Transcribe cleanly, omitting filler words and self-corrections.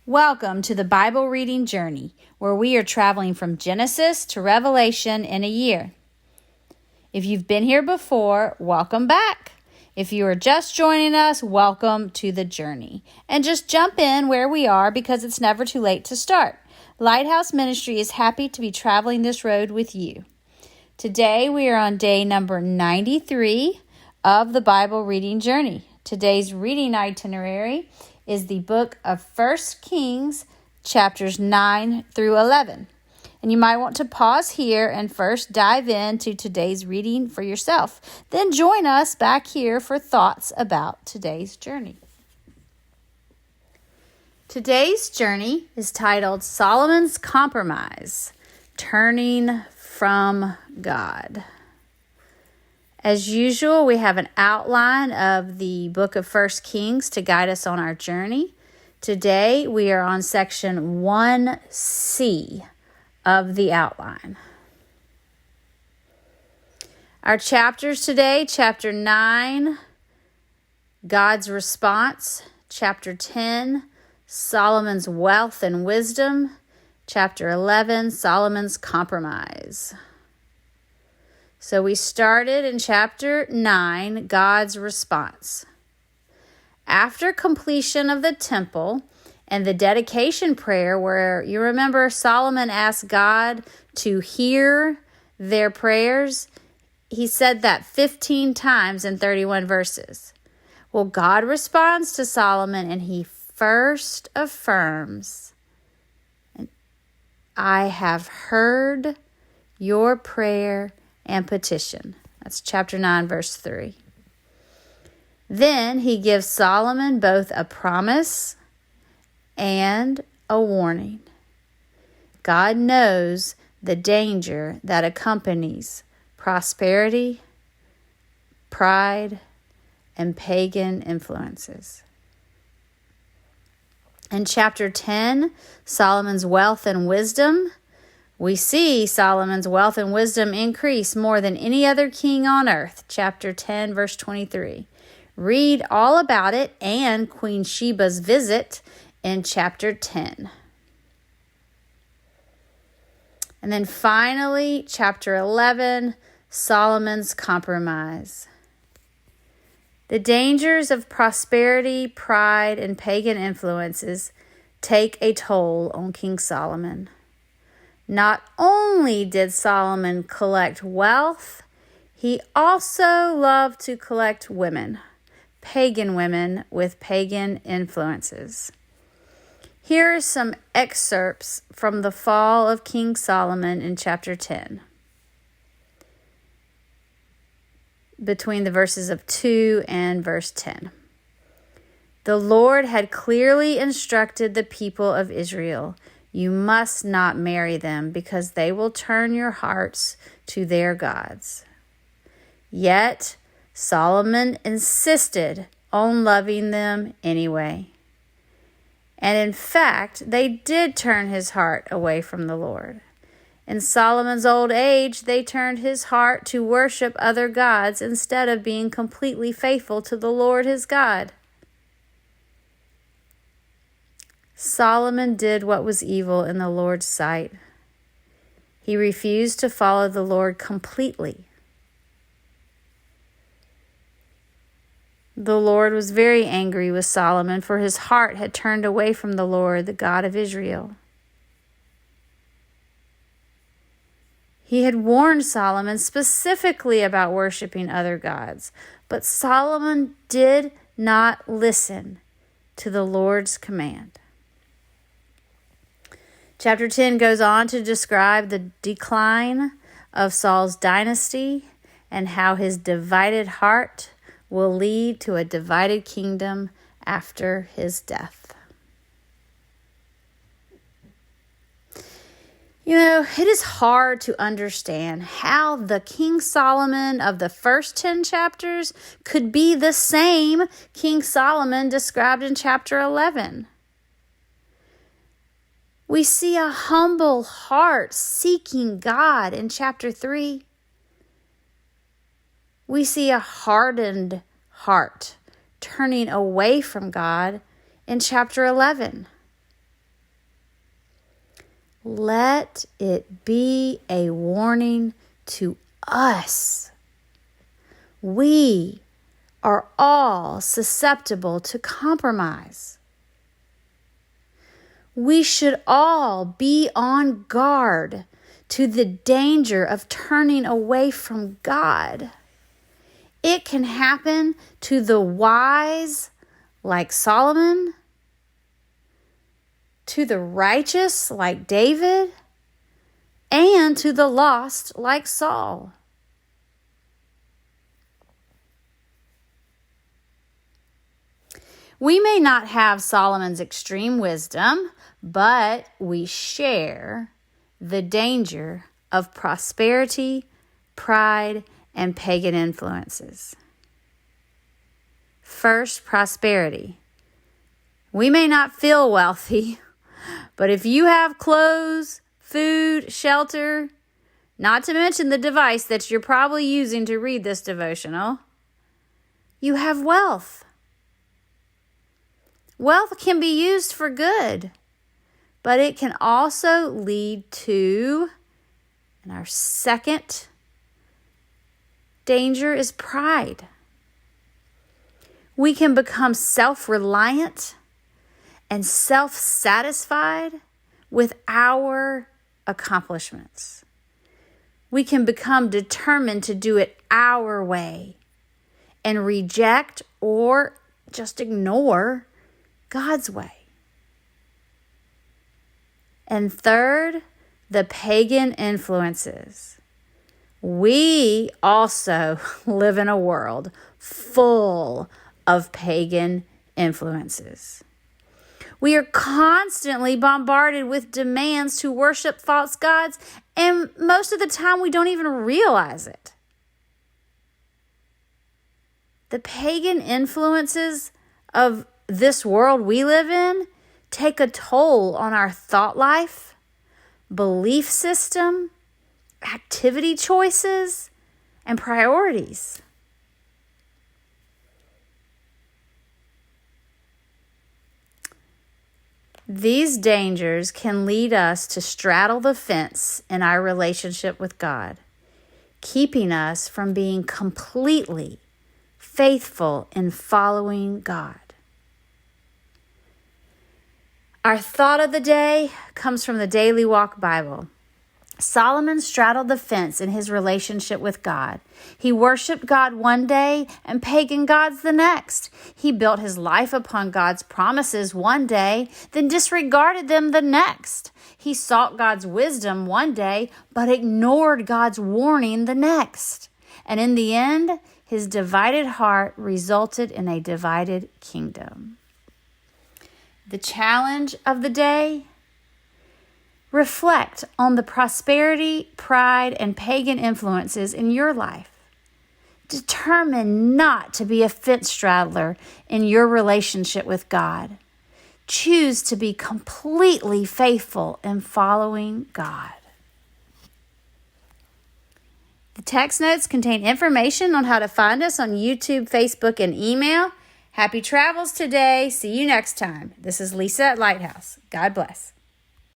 Welcome to the Bible reading journey, where we are traveling from Genesis to Revelation in a year. If you've been here before, welcome back. If you are just joining us, welcome to the journey. And just jump in where we are because it's never too late to start. Lighthouse Ministry is happy to be traveling this road with you. Today we are on day number 93 of the Bible reading journey. Today's reading itinerary is the book of 1 Kings, chapters 9 through 11. And you might want to pause here and first dive into today's reading for yourself. Then join us back here for thoughts about today's journey. Today's journey is titled Solomon's Compromise, Turning from God. As usual, we have an outline of the book of 1 Kings to guide us on our journey. Today, we are on section 1C of the outline. Our chapters today, chapter 9, God's response, chapter 10, Solomon's wealth and wisdom, chapter 11, Solomon's compromise. So we started in chapter 9, God's response. After completion of the temple and the dedication prayer, where you remember Solomon asked God to hear their prayers, he said that 15 times in 31 verses. Well, God responds to Solomon and he first affirms, I have heard your prayer and petition. That's chapter 9, verse 3. Then he gives Solomon both a promise and a warning. God knows the danger that accompanies prosperity, pride, and pagan influences. In chapter 10, Solomon's wealth and wisdom, we see Solomon's wealth and wisdom increase more than any other king on earth. Chapter 10, verse 23. Read all about it and Queen Sheba's visit in chapter 10. And then finally, chapter 11, Solomon's compromise. The dangers of prosperity, pride, and pagan influences take a toll on King Solomon. Not only did Solomon collect wealth, he also loved to collect women, pagan women with pagan influences. Here are some excerpts from the fall of King Solomon in chapter 10, between the verses of 2 and verse 10. The Lord had clearly instructed the people of Israel, you must not marry them because they will turn your hearts to their gods. Yet Solomon insisted on loving them anyway. And in fact, they did turn his heart away from the Lord. In Solomon's old age, they turned his heart to worship other gods instead of being completely faithful to the Lord his God. Solomon did what was evil in the Lord's sight. He refused to follow the Lord completely. The Lord was very angry with Solomon, for his heart had turned away from the Lord, the God of Israel. He had warned Solomon specifically about worshiping other gods, but Solomon did not listen to the Lord's command. Chapter 10 goes on to describe the decline of Saul's dynasty and how his divided heart will lead to a divided kingdom after his death. You know, it is hard to understand how the King Solomon of the first 10 chapters could be the same King Solomon described in chapter 11. We see a humble heart seeking God in chapter 3. We see a hardened heart turning away from God in chapter 11. let it be a warning to us. We are all susceptible to compromise. We should all be on guard to the danger of turning away from God. It can happen to the wise, like Solomon, to the righteous, like David, and to the lost, like Saul. We may not have Solomon's extreme wisdom, but we share the danger of prosperity, pride, and pagan influences. First, prosperity. We may not feel wealthy, but if you have clothes, food, shelter, not to mention the device that you're probably using to read this devotional, you have wealth. Wealth can be used for good, but it can also lead to, and our second danger is pride. We can become self-reliant and self-satisfied with our accomplishments. We can become determined to do it our way and reject or just ignore God's way. And third, the pagan influences. We also live in a world full of pagan influences. We are constantly bombarded with demands to worship false gods, and most of the time we don't even realize it. The pagan influences of this world we live in take a toll on our thought life, belief system, activity choices, and priorities. These dangers can lead us to straddle the fence in our relationship with God, keeping us from being completely faithful in following God. Our thought of the day comes from the Daily Walk Bible. Solomon straddled the fence in his relationship with God. He worshiped God one day and pagan gods the next. He built his life upon God's promises one day, then disregarded them the next. He sought God's wisdom one day, but ignored God's warning the next. And in the end, his divided heart resulted in a divided kingdom. The challenge of the day: reflect on the prosperity, pride, and pagan influences in your life. Determine not to be a fence straddler in your relationship with God. Choose to be completely faithful in following God. The text notes contain information on how to find us on YouTube, Facebook, and email. Happy travels today. See you next time. This is Lisa at Lighthouse. God bless.